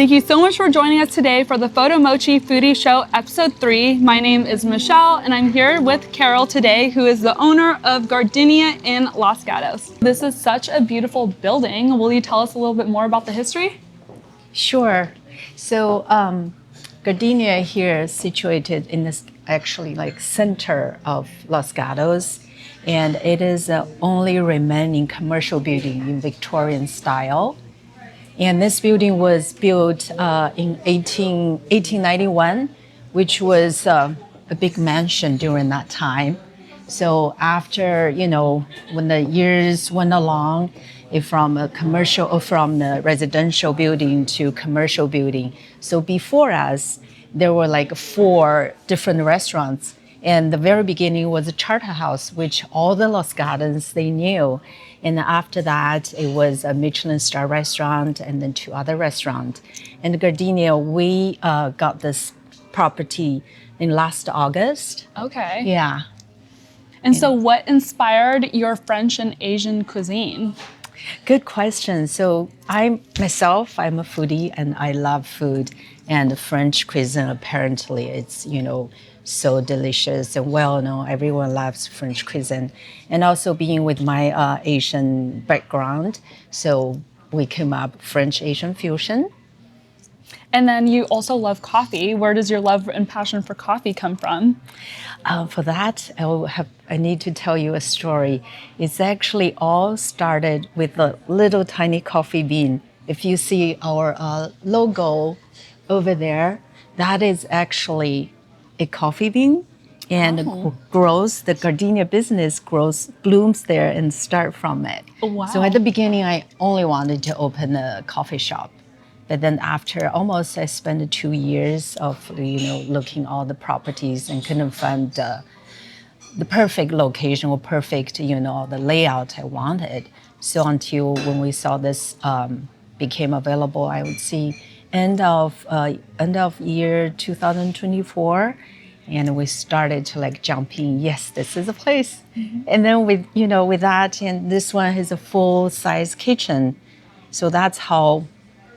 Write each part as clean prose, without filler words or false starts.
Thank you so much for joining us today for the Photomochi Foodie Show, Episode 3. My name is Michelle, and I'm here with Carol today, who is the owner of Gardenia in Los Gatos. This is such a beautiful building. Will you tell us a little bit more about the history? Sure. So Gardenia here is situated in this actually like center of Los Gatos, and it is the only remaining commercial building in Victorian style. And this building was built in 1891, which was a big mansion during that time. So after, when the years went along, from a commercial or from the residential building to commercial building. So before us, there were like 4 different restaurants. And the very beginning was a charter house, which all the Los Gatos, they knew. And after that, it was a Michelin-star restaurant and then 2 other restaurants. And Gardenia, we got this property in last August. Okay. Yeah. And so what inspired your French and Asian cuisine? Good question. So I'm a foodie and I love food. And French cuisine, apparently, it's, so delicious and well known. Everyone loves French cuisine. And also being with my Asian background, so we came up French-Asian fusion. And then you also love coffee. Where does your love and passion for coffee come from? For that, I need to tell you a story. It's actually all started with a little tiny coffee bean. If you see our logo over there, that is actually a coffee bean, and grows. The Gardenia business blooms there and start from it. Wow. So at the beginning, I only wanted to open a coffee shop. But then after almost, I spent 2 years of, looking all the properties and couldn't find the perfect location or perfect, the layout I wanted. So until when we saw this became available, I would see end of year 2024, and we started to jump in. Yes, this is a place. Mm-hmm. And then with that, and this one is a full-size kitchen. So that's how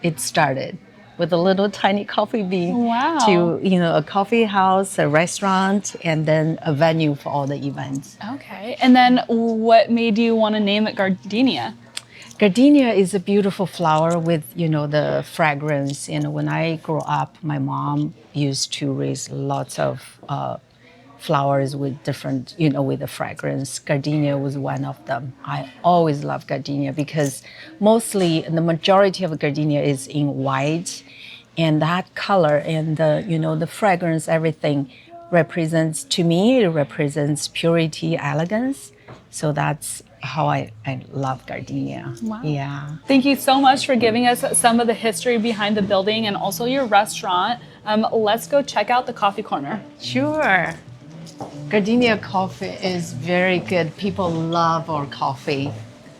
it started, with a little tiny coffee bean. Wow. To a coffee house, a restaurant, and then a venue for all the events. Okay. And then what made you want to name it Gardenia? Gardenia is a beautiful flower with the fragrance. And when I grew up, my mom used to raise lots of flowers with different, with the fragrance. Gardenia was one of them. I always love Gardenia because mostly the majority of Gardenia is in white, and that color and the fragrance, everything represents, to me, it represents purity, elegance. So that's how I love Gardenia. Wow. Yeah. Thank you so much for giving us some of the history behind the building and also your restaurant. Let's go check out the coffee corner. Sure. Gardenia coffee is very good. People love our coffee.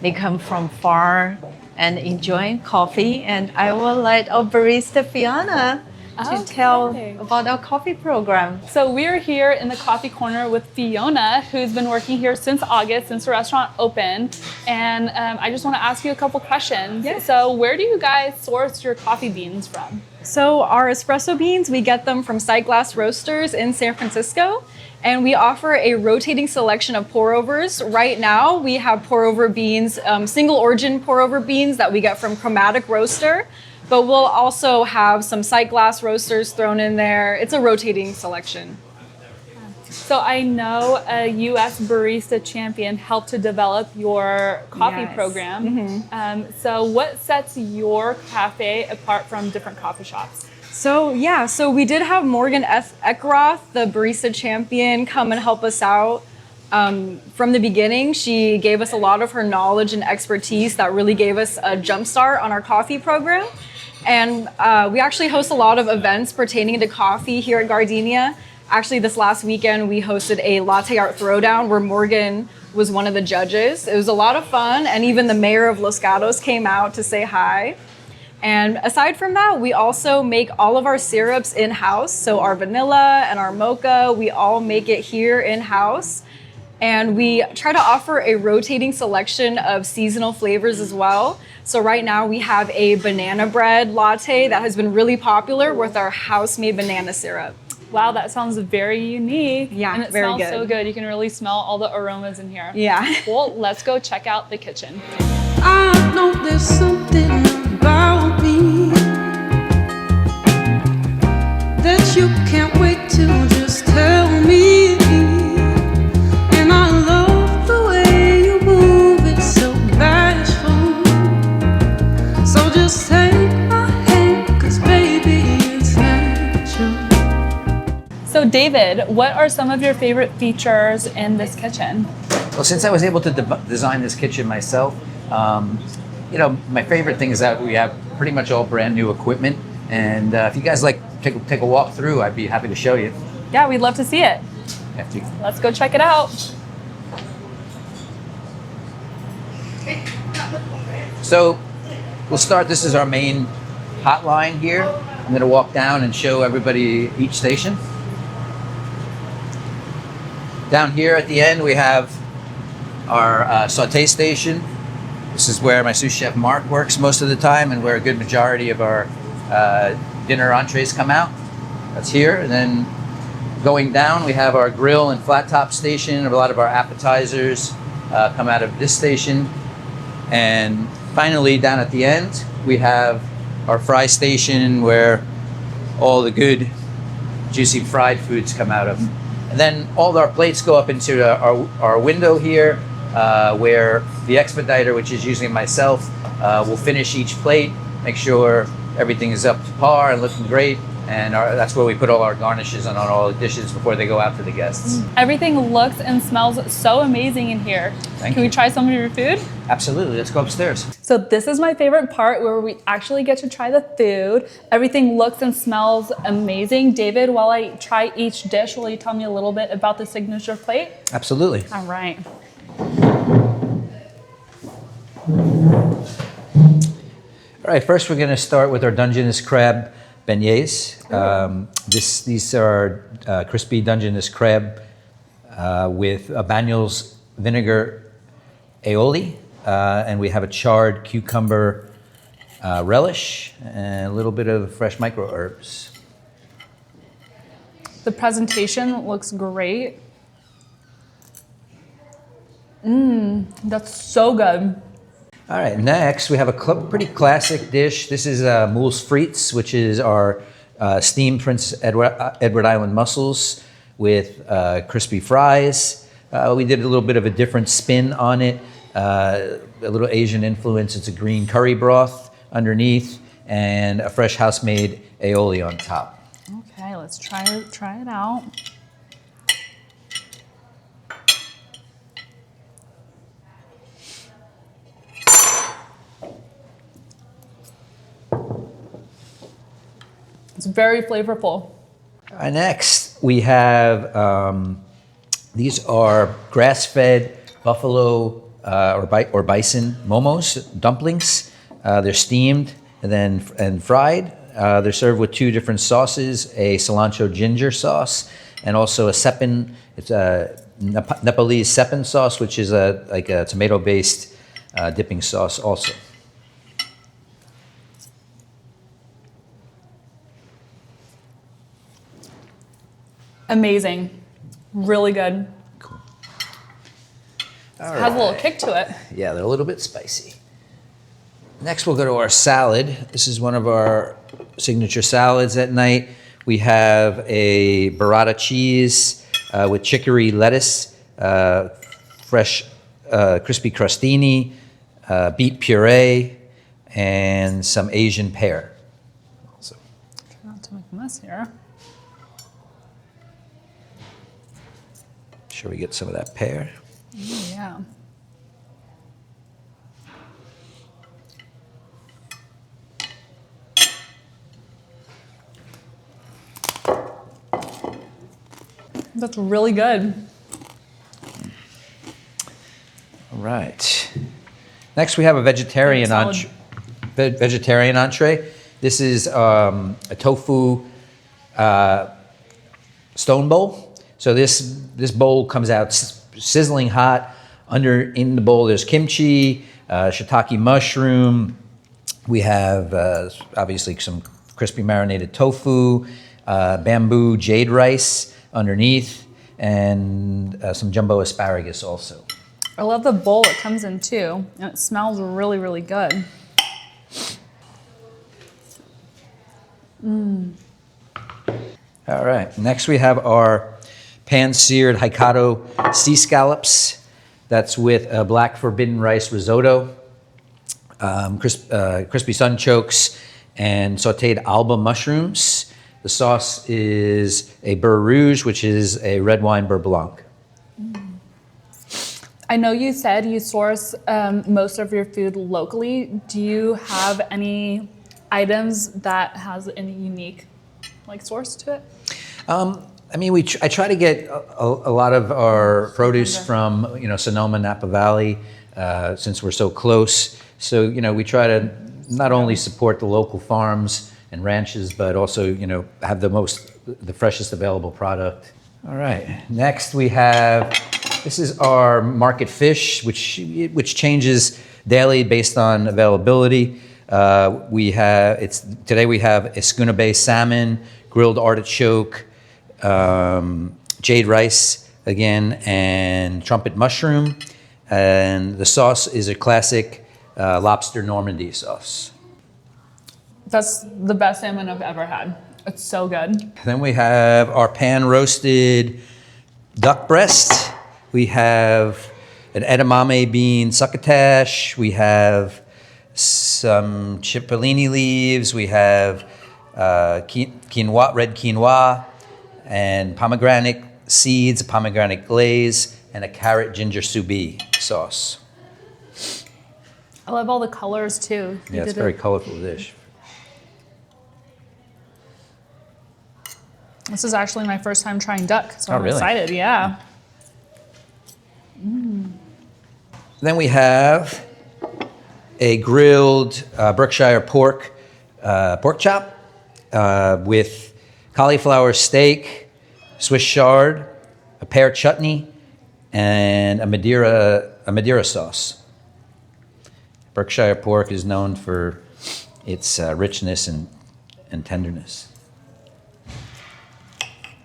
They come from far and enjoy coffee. And I will let our barista Fiona to tell about our coffee program. So we're here in the coffee corner with Fiona, who's been working here since August, since the restaurant opened. And I just want to ask you a couple questions. Yes. So where do you guys source your coffee beans from? So our espresso beans, we get them from Sight Glass Roasters in San Francisco. And we offer a rotating selection of pour-overs. Right now, we have pour-over beans, single origin pour-over beans that we get from Chromatic Roaster. But we'll also have some Sight Glass Roasters thrown in there. It's a rotating selection. So I know a U.S. barista champion helped to develop your coffee program. Mm-hmm. So what sets your cafe apart from different coffee shops? So we did have Morgan Eckroth, the barista champion, come and help us out. From the beginning, she gave us a lot of her knowledge and expertise that really gave us a jump start on our coffee program. And we actually host a lot of events pertaining to coffee here at Gardenia. Actually, this last weekend, we hosted a latte art throwdown where Morgan was one of the judges. It was a lot of fun, and even the mayor of Los Gatos came out to say hi. And aside from that, we also make all of our syrups in-house. So our vanilla and our mocha, we all make it here in-house. And we try to offer a rotating selection of seasonal flavors as well. So right now we have a banana bread latte that has been really popular with our house-made banana syrup. Wow, that sounds very unique. Yeah, and it very smells good. so good. You can really smell all the aromas in here. Yeah. Well, let's go check out the kitchen. I know there's something about me that you can't wait to just tell me. And I love the way you move, it's so bashful. So just take my hand, 'cause baby, it's natural. So David, what are some of your favorite features in this kitchen? Well, since I was able to design this kitchen myself, you know, my favorite thing is that we have pretty much all brand new equipment. And if you guys like take a walk through, I'd be happy to show you. Yeah, we'd love to see it. After you. Let's go check it out. So we'll start. This is our main hotline here. I'm going to walk down and show everybody each station. Down here at the end, we have our saute station. This is where my sous chef Mark works most of the time, and where a good majority of our dinner entrees come out. That's here. And then going down, we have our grill and flat top station. A lot of our appetizers come out of this station. And finally, down at the end, we have our fry station, where all the good, juicy fried foods come out of. And then all of our plates go up into our window here, where the expediter, which is usually myself, will finish each plate, make sure everything is up to par and looking great. And that's where we put all our garnishes on all the dishes before they go out to the guests. Everything looks and smells so amazing in here. Thank Can you. we try some of your food? Absolutely. Let's go upstairs. So this is my favorite part, where we actually get to try the food. Everything looks and smells amazing. David, while I try each dish, will you tell me a little bit about the signature plate? Absolutely. All right. All right, first we're going to start with our Dungeness crab beignets. These are crispy Dungeness crab with a Banyuls vinegar aioli, and we have a charred cucumber relish and a little bit of fresh micro herbs. The presentation looks great. That's so good. All right, next we have a pretty classic dish. This is moules frites, which is our steamed Prince Edward Island mussels with crispy fries. We did a little bit of a different spin on it, a little Asian influence. It's a green curry broth underneath and a fresh house-made aioli on top. Okay, let's try it out. It's very flavorful. Next, we have, these are grass-fed buffalo or bison momos, dumplings. They're steamed and fried. They're served with two different sauces, a cilantro ginger sauce and also a seppin. It's a Nepalese seppin sauce, which is like a tomato-based dipping sauce also. Amazing. Really good. Cool. Has a little kick to it. Yeah, they're a little bit spicy. Next, we'll go to our salad. This is one of our signature salads at night. We have a burrata cheese with chicory lettuce, fresh crispy crostini, beet puree, and some Asian pear. So, Try not to make a mess here. sure we get some of that pear. Yeah. That's really good. All right. Next, we have a vegetarian Salad. entree. This is a tofu stone bowl. So this bowl comes out sizzling hot. Under in the bowl, there's kimchi, shiitake mushroom. We have obviously some crispy marinated tofu, bamboo jade rice underneath, and some jumbo asparagus also. I love the bowl it comes in too, and it smells really, really good. All right, next we have our pan-seared Hokkaido sea scallops. That's with a black forbidden rice risotto, crispy sunchokes, and sauteed alba mushrooms. The sauce is a beurre rouge, which is a red wine beurre blanc. I know you said you source most of your food locally. Do you have any items that has any unique source to it? I mean, I try to get a lot of our produce from Sonoma, Napa Valley, since we're so close. So we try to not only support the local farms and ranches, but also have the freshest available product. All right, next we have, this is our market fish, which changes daily based on availability. Today we have Escuna Bay salmon, grilled artichoke, jade rice again, and trumpet mushroom. And the sauce is a classic lobster Normandy sauce. That's the best salmon I've ever had. It's so good. Then we have our pan roasted duck breast. We have an edamame bean succotash. We have some cipollini leaves. We have quinoa, red quinoa, and pomegranate seeds, pomegranate glaze, and a carrot ginger soubi sauce. I love all the colors too. Yeah, it's a very colorful dish. This is actually my first time trying duck, so I'm really? excited. Yeah. Then we have a grilled Berkshire pork chop with cauliflower steak, Swiss chard, a pear chutney, and a Madeira sauce. Berkshire pork is known for its richness and tenderness.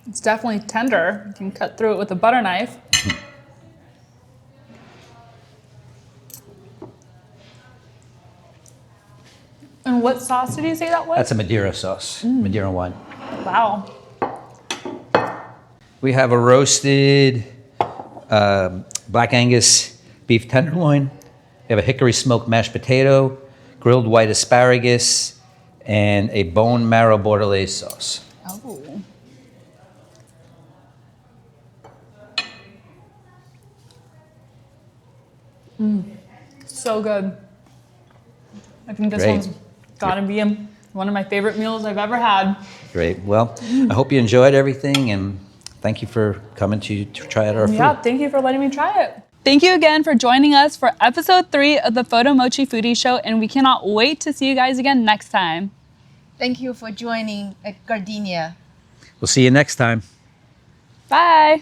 It's definitely tender. You can cut through it with a butter knife. And what sauce did you say that was? That's a Madeira sauce, Madeira wine. Wow. We have a roasted Black Angus beef tenderloin. We have a hickory smoked mashed potato, grilled white asparagus, and a bone marrow bordelaise sauce. Oh. So good. I think this Great. one's gotta be one of my favorite meals I've ever had. Great. Well, I hope you enjoyed everything, and thank you for coming to try out our food. Yeah, thank you for letting me try it. Thank you again for joining us for episode 3 of the Photomochi Foodie Show, and we cannot wait to see you guys again next time. Thank you for joining at Gardenia. We'll see you next time. Bye.